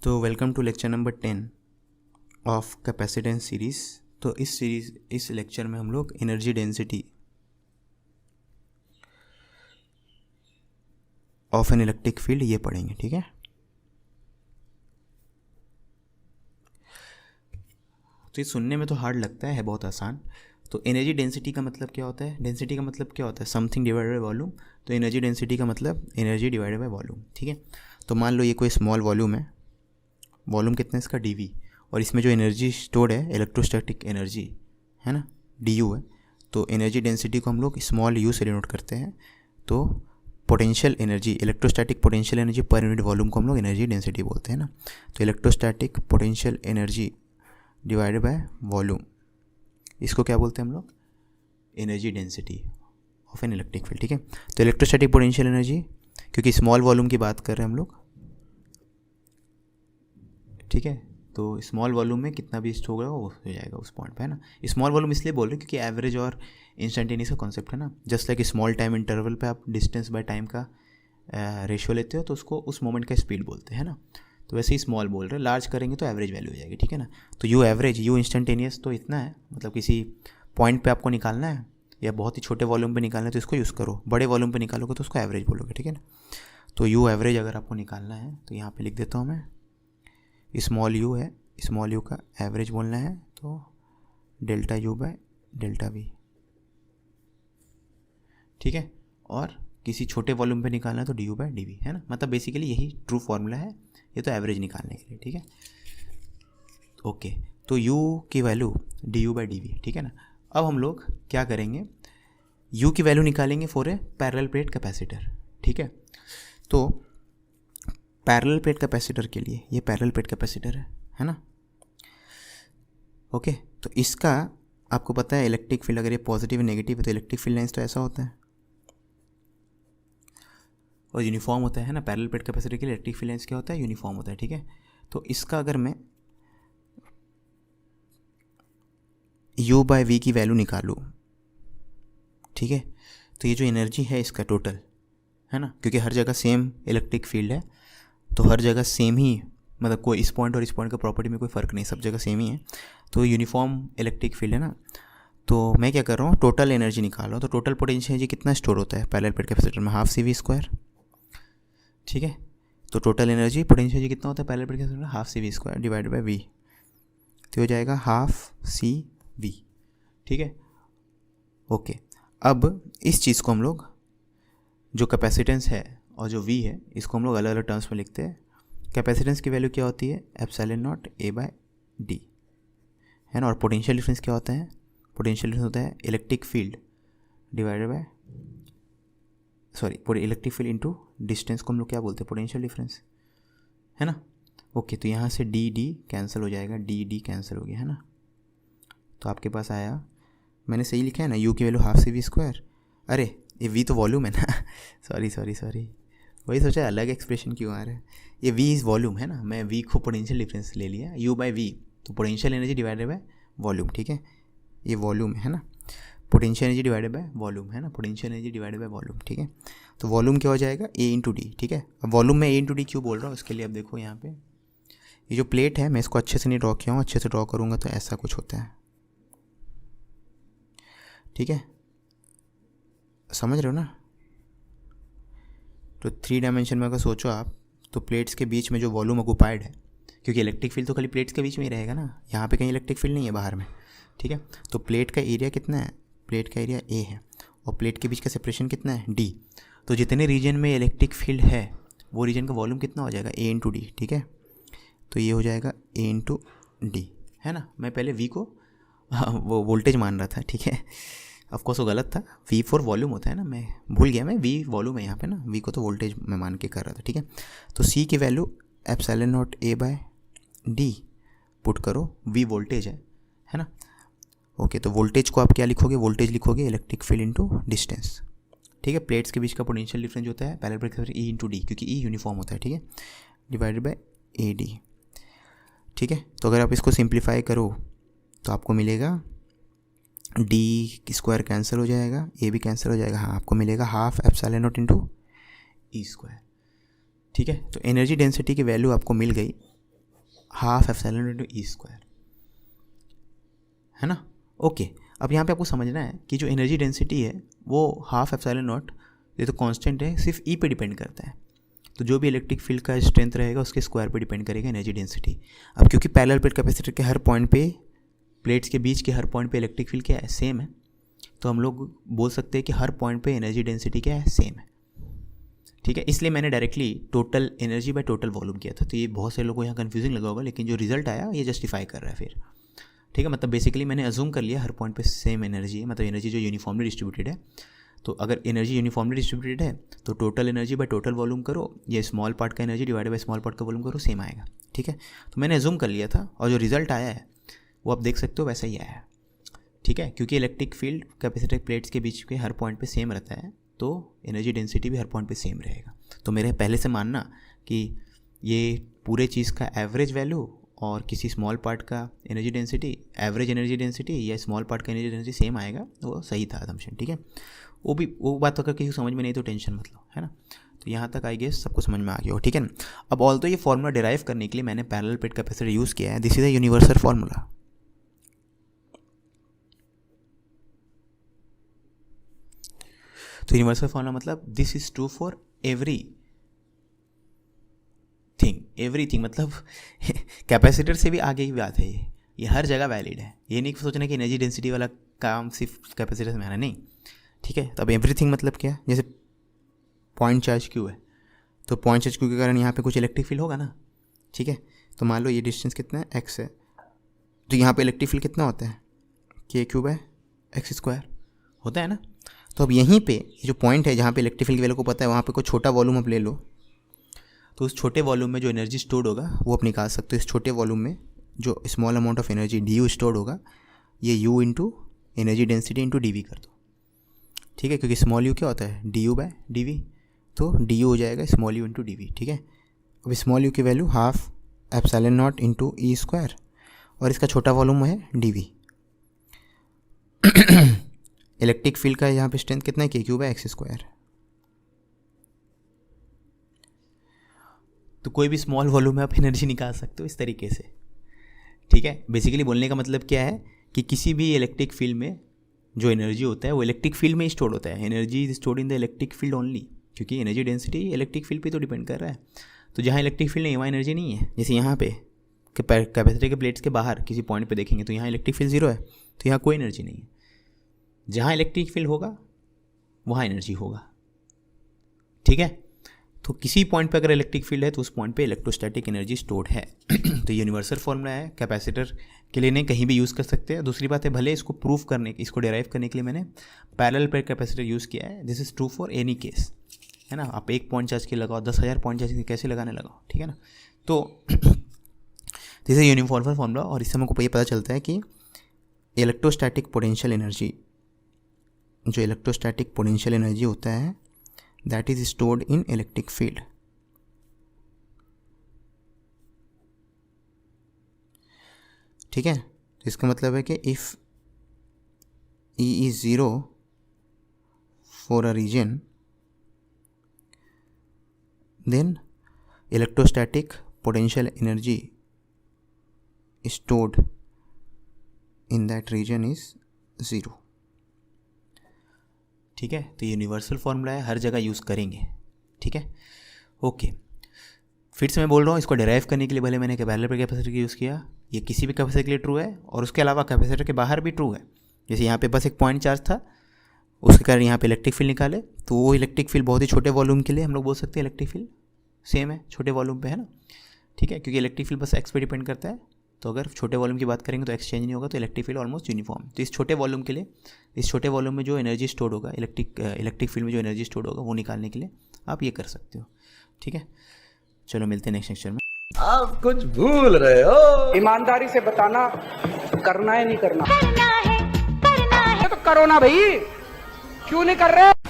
तो welcome to lecture number 10 of capacitance series. तो इस लेक्चर में हम लोग energy density of an electric field ये पढ़ेंगे, ठीक है। तो ये सुनने में तो हार्ड लगता है बहुत आसान। तो एनर्जी डेंसिटी का मतलब क्या होता है? डेंसिटी का मतलब क्या होता है? Something divided by volume. तो एनर्जी डेंसिटी का मतलब एनर्जी डिवाइडेड बाय वॉल्यूम, ठीक है। तो मान लो ये कोई स्मॉल वॉल्यूम है, वॉल्यूम कितना है इसका dv, और इसमें जो एनर्जी स्टोर्ड है इलेक्ट्रोस्टैटिक एनर्जी है ना, du है। तो एनर्जी डेंसिटी को हम लोग स्मॉल u से डिनोट करते हैं। तो potential energy, electrostatic potential energy per unit volume को हम लोग एनर्जी डेंसिटी बोलते हैं ना। तो electrostatic potential energy divided by volume, इसको क्या बोलते हैं हम लोग? Energy density of an electric field, ठीक है। तो इलेक्ट्रोस्टैटिक पोटेंशियल एनर्जी, क्योंकि स्मॉल वॉल्यूम की बात कर रहे हैं हम लोग, ठीक है। तो स्मॉल वॉल्यूम में कितना भी स्टोर होगा वो हो जाएगा उस पॉइंट पे, है ना। स्मॉल वॉल्यूम इसलिए बोल रहे हैं क्योंकि एवरेज और इंस्टेंटेनियस का कॉन्सेप्ट है ना। Just like small time interval पे आप डिस्टेंस बाय टाइम का रेशियो लेते हो तो उसको उस मोमेंट का स्पीड बोलते हैं ना। तो वैसे ही स्मॉल बोल रहे हैं, लार्ज करेंगे तो एवरेज वैल्यू हो जाएगी, ठीक है ना। तो यू एवरेज, यू इंस्टेंटेनियस तो इतना है, मतलब किसी पॉइंट पे आपको निकालना है या बहुत ही छोटे वॉल्यूम पे निकालना है तो इसको यूज़ करो, बड़े वॉल्यूम पे निकालोगे तो उसको एवरेज बोलोगे, ठीक है ना। तो यू एवरेज अगर आपको निकालना है तो यहाँ पे लिख देता हूँ मैं, स्मॉल यू है, स्मॉल यू का एवरेज बोलना है तो delta U by delta we, ठीक है। और किसी छोटे वॉल्यूम पे निकालना है तो D U by D V, है ना। मतलब बेसिकली यही ट्रू फॉर्मूला है ये तो एवरेज निकालने के लिए, ठीक है। ओके, तो यू की value D U by D V, ठीक है ना। अब हम लोग क्या करेंगे, यू की वैल्यू निकालेंगे for a parallel plate capacitor, ठीक है। तो पैरेलल प्लेट कैपेसिटर के लिए, ये पैरेलल प्लेट कैपेसिटर है ना। ओके, तो इसका आपको पता है इलेक्ट्रिक फील्ड अगर ये पॉजिटिव नेगेटिव है तो इलेक्ट्रिक फील्ड लाइंस तो ऐसा होता है और यूनिफॉर्म होता है ना। पैरेलल प्लेट कैपेसिटर के लिए इलेक्ट्रिक फील्ड लाइंस क्या होता है? यूनिफॉर्म होता है, ठीक है। तो इसका अगर मैं u बाय वी की वैल्यू निकालूँ, ठीक है, तो ये जो एनर्जी है इसका टोटल है ना, क्योंकि हर जगह सेम इलेक्ट्रिक फील्ड है तो हर जगह सेम ही, मतलब कोई इस पॉइंट और इस पॉइंट का प्रॉपर्टी में कोई फ़र्क नहीं, सब जगह सेम ही है। तो यूनिफॉर्म इलेक्ट्रिक फील्ड है ना। तो मैं क्या कर रहा हूँ, टोटल एनर्जी निकाल रहा हूँ। तो टोटल पोटेंशियल एनर्जी कितना स्टोर होता है पैरेलल प्लेट कैपेसिटर में? हाफ सी वी स्क्वायर, ठीक है। तो टोटल एनर्जी पोटेंशियल एनर्जी कितना होता है पैरेलल प्लेट कैपेसिटर में? Half C V square divide by V, तो हो जाएगा हाफ सी वी, ठीक है। ओके, अब इस चीज़ को हम लोग, जो कैपेसिटेंस है और जो वी है, इसको हम लोग अलग अलग टर्म्स में लिखते हैं। कैपेसिटेंस की वैल्यू क्या होती है? Epsilon naught A by D, है ना। और पोटेंशियल डिफरेंस क्या होता है? पोटेंशियल डिफरेंस होता है electric field divided by, sorry, electric field into distance को हम लोग क्या बोलते हैं? पोटेंशियल डिफरेंस, है ना। ओके, तो यहाँ से डी डी कैंसिल हो जाएगा, डी डी कैंसिल हो गया, है ना। तो आपके पास आया, मैंने सही लिखा है ना, यू की value half C V square, अरे ये वी तो वॉल्यूम है ना सॉरी, वही सोचा अलग एक्सप्रेशन क्यों आ रहा है। ये वी इज़ वॉल्यूम है ना, मैं वी को पोटेंशियल डिफरेंस ले लिया, यू बाय वी, तो potential energy divided by volume, ठीक है। ये वॉल्यूम है ना, potential energy divided by volume है ना, potential energy divided by volume, ठीक है। तो वॉल्यूम क्या हो जाएगा? ए इंटू डी, ठीक है। अब वॉल्यूम में ए इंटू डी क्यों बोल रहा हूँ, उसके लिए अब देखो यहाँ पे ये जो प्लेट है, मैं इसको अच्छे से नहीं ड्रॉ किया हूँ, अच्छे से ड्रॉ करूँगा तो ऐसा कुछ होता है, ठीक है, समझ रहे हो ना। तो 3 डायमेंशन में अगर सोचो आप, तो प्लेट्स के बीच में जो वॉल्यूम ऑक्युपाइड है, क्योंकि इलेक्ट्रिक फील्ड तो खाली प्लेट्स के बीच में ही रहेगा ना, यहाँ पे कहीं इलेक्ट्रिक फील्ड नहीं है बाहर में, ठीक है। तो प्लेट का एरिया कितना है? प्लेट का एरिया ए है और प्लेट के बीच का सेपरेशन कितना है? डी। तो जितने रीजन में इलेक्ट्रिक फील्ड है वो रीजन का वॉल्यूम कितना हो जाएगा? ए इंटू डी, ठीक है। तो ये हो जाएगा ए इंटू डी, है ना। मैं पहले वी को वो वोल्टेज मान रहा था, ठीक है, ऑफकोर्स वो गलत था, वी फॉर वॉल्यूम होता है ना, मैं भूल गया, मैं वी वॉल्यूम है यहाँ पे ना, वी को तो वोल्टेज मैं मान के कर रहा था, ठीक है। तो सी की value epsilon naught A by D put करो, वी वोल्टेज है ना। ओके, तो वोल्टेज को आप क्या लिखोगे? वोल्टेज लिखोगे इलेक्ट्रिक फील्ड इनटू डिस्टेंस, ठीक है। प्लेट्स के बीच का पोटेंशियल डिफरेंस होता है parallel plate capacitor E into D, क्योंकि ई यूनिफॉर्म होता है, ठीक है, डिवाइडेड बाय ए डी, ठीक है। तो अगर आप इसको सिंप्लीफाई करो तो आपको मिलेगा डी स्क्वायर कैंसिल हो जाएगा, ए भी कैंसिल हो जाएगा, हाँ, आपको मिलेगा half epsilon naught into E square, ठीक है। तो एनर्जी डेंसिटी की वैल्यू आपको मिल गई half epsilon into E square, है ना। ओके, अब यहाँ पे आपको समझना है कि जो एनर्जी डेंसिटी है वो हाफ एप्सिलॉन नॉट, ये तो कांस्टेंट है, सिर्फ ई पे डिपेंड करता है। तो जो भी इलेक्ट्रिक फील्ड का स्ट्रेंथ रहेगा उसके स्क्वायर पे डिपेंड करेगा एनर्जी डेंसिटी। अब क्योंकि पैरेलल प्लेट कैपेसिटर के हर पॉइंट पे, प्लेट्स के बीच के हर पॉइंट पे इलेक्ट्रिक फील्ड क्या है, सेम है, तो हम लोग बोल सकते हैं कि हर पॉइंट पे एनर्जी डेंसिटी क्या है, सेम है। ठीक है, इसलिए मैंने directly total energy by total volume किया था। तो ये बहुत से लोगों को यहाँ कन्फ्यूजिंग लगा होगा, लेकिन जो रिजल्ट आया ये जस्टिफाई कर रहा है फिर। ठीक है, मतलब बेसिकली मैंने अज्यूम कर लिया हर पॉइंट पे सेम एनर्जी है, मतलब एनर्जी जो यूनिफॉर्मली डिस्ट्रीब्यूटेड है। तो अगर एनर्जी यूनिफॉर्मली डिस्ट्रीब्यूटेड है तो total energy by total volume करो, ये स्मॉल पार्ट का energy divided by small part का वॉल्यूम करो, सेम आएगा। ठीक है, तो मैंने अज्यूम कर लिया था और जो रिजल्ट आया है वो आप देख सकते हो वैसा ही आया है। ठीक है, क्योंकि इलेक्ट्रिक फील्ड कैपेसिटर प्लेट्स के बीच के हर पॉइंट पे सेम रहता है तो एनर्जी डेंसिटी भी हर पॉइंट पे सेम रहेगा। तो मेरे पहले से मानना कि ये पूरे चीज़ का एवरेज वैल्यू और किसी स्मॉल पार्ट का energy density, average energy density या स्मॉल पार्ट का एनर्जी डेंसिटी सेम आएगा, वो सही था असम्पशन। ठीक है, वो बात अगर किसी को समझ में नहीं तो टेंशन मत लो, है ना। तो यहाँ तक आई गेस सबको समझ में आ गया हो। ठीक है, अब ऑल्दो ये फॉर्मूला डिराइव करने के लिए मैंने पैरेलल प्लेट कैपेसिटर यूज़ किया है, this is a universal formula. तो यूनिवर्सल फार्मूला मतलब this is true for everything मतलब कैपेसिटर से भी आगे की बात है ये हर जगह वैलिड है। ये नहीं सोचना कि एनर्जी डेंसिटी वाला काम सिर्फ कैपेसिटर में आना, नहीं। ठीक है, तो अब एवरीथिंग मतलब क्या, जैसे पॉइंट चार्ज क्यू है तो पॉइंट चार्ज क्यू के कारण यहाँ पे कुछ इलेक्ट्रिक फील्ड होगा ना। ठीक है, तो मान लो ये डिस्टेंस कितना है, एक्स है, तो यहाँ पे इलेक्ट्रिक फील्ड कितना होता है, के क्यूब है एक्स स्क्वायर होता है ना। तो अब यहीं पे ये जो पॉइंट है जहाँ पे इलेक्ट्रिक फील्ड की वैल्यू को पता है, वहाँ पे कोई छोटा वॉल्यूम आप ले लो, तो उस छोटे वॉल्यूम में जो एनर्जी स्टोर्ड होगा वो आप निकाल सकते हो। इस छोटे वॉल्यूम में जो small amount of energy D U stored होगा, ये U into energy density into D V कर दो। ठीक है, क्योंकि स्मॉल यू क्या होता है, D U by D V, तो डी यू हो जाएगा small U into D V. ठीक है, अब स्मॉल यू की value half epsilon naught into E square और इसका छोटा वॉल्यूम है डी वी। इलेक्ट्रिक फील्ड का यहाँ पे स्ट्रेंथ कितना है, के क्यूब है एक्स स्क्वायर। तो कोई भी स्मॉल वॉल्यूम में आप एनर्जी निकाल सकते हो इस तरीके से। ठीक है, बेसिकली बोलने का मतलब क्या है कि किसी भी इलेक्ट्रिक फील्ड में जो एनर्जी होता है वो इलेक्ट्रिक फील्ड में ही स्टोर होता है। Energy is stored in the electric field only, क्योंकि एनर्जी डेंसिटी इलेक्ट्रिक फील्ड पे तो डिपेंड कर रहा है। तो जहाँ इलेक्ट्रिक फील्ड नहीं वहाँ एनर्जी नहीं है। जैसे यहाँ पे कैपेसिटर के प्लेट्स के बाहर किसी पॉइंट पे देखेंगे तो यहाँ इलेक्ट्रिक फील्ड जीरो है, तो यहाँ कोई एनर्जी नहीं है। जहाँ इलेक्ट्रिक फील्ड होगा वहाँ एनर्जी होगा। ठीक है, तो किसी पॉइंट पे अगर इलेक्ट्रिक फील्ड है तो उस पॉइंट पे इलेक्ट्रोस्टैटिक एनर्जी स्टोर्ड है। तो यूनिवर्सल फॉर्मूला है, कैपेसिटर के लिए नहीं कहीं भी यूज़ कर सकते हैं। दूसरी बात है, भले इसको प्रूफ करने, इसको डिराइव करने के लिए मैंने पैरेलल प्लेट कैपेसिटर यूज़ किया है। This is true for any case, है ना। आप एक पॉइंट चार्ज के लगाओ, 10,000 पॉइंट चार्ज कैसे लगाने लगाओ, ठीक है ना। तो दिस इज यूनिवर्सल फॉर्मूला और इससे हमको ये पता चलता है कि इलेक्ट्रोस्टैटिक पोटेंशियल एनर्जी, जो इलेक्ट्रोस्टैटिक पोटेंशियल एनर्जी होता है that is stored in electric field। ठीक है, तो इसका मतलब है कि if E is 0 for a region then electrostatic potential energy stored in that region is 0। ठीक है, तो यूनिवर्सल फार्मूला है, हर जगह यूज़ करेंगे। ठीक है, ओके। फिर से मैं बोल रहा हूँ, इसको डिराइव करने के लिए भले मैंने पैरेलल प्लेट कैपेसिटर का यूज़ किया, ये किसी भी कैपेसिटर के लिए ट्रू है और उसके अलावा कैपेसिटर के बाहर भी ट्रू है। जैसे यहाँ पे बस एक पॉइंट चार्ज था, उसके कारण यहाँ पे इलेक्ट्रिक फील्ड निकाले, तो वो इलेक्ट्रिक फील्ड बहुत ही छोटे वॉल्यूम के लिए हम लोग बोल सकते हैं इलेक्ट्रिक फील्ड सेम है, छोटे वॉल्यूम पे, है ना। ठीक है, क्योंकि इलेक्ट्रिक फील्ड बस एक्स पे डिपेंड करता है, तो अगर छोटे वॉल्यूम की बात करेंगे तो एक्सचेंज नहीं होगा, तो इलेक्ट्रिक फील्ड ऑलमोस्ट यूनिफॉर्म। तो इस छोटे वॉल्यूम के लिए, इस छोटे वॉल्यूम में जो एनर्जी स्टोर होगा, इलेक्ट्रिक फील्ड में जो एनर्जी स्टोर होगा वो निकालने के लिए आप ये कर सकते हो। ठीक है, चलो मिलते हैं नेक्स्ट लेक्चर में। आप कुछ भूल रहे हो। ईमानदारी से बताना, करना है नहीं करना, करना है तो करो ना भाई, क्यों नहीं कर रहे।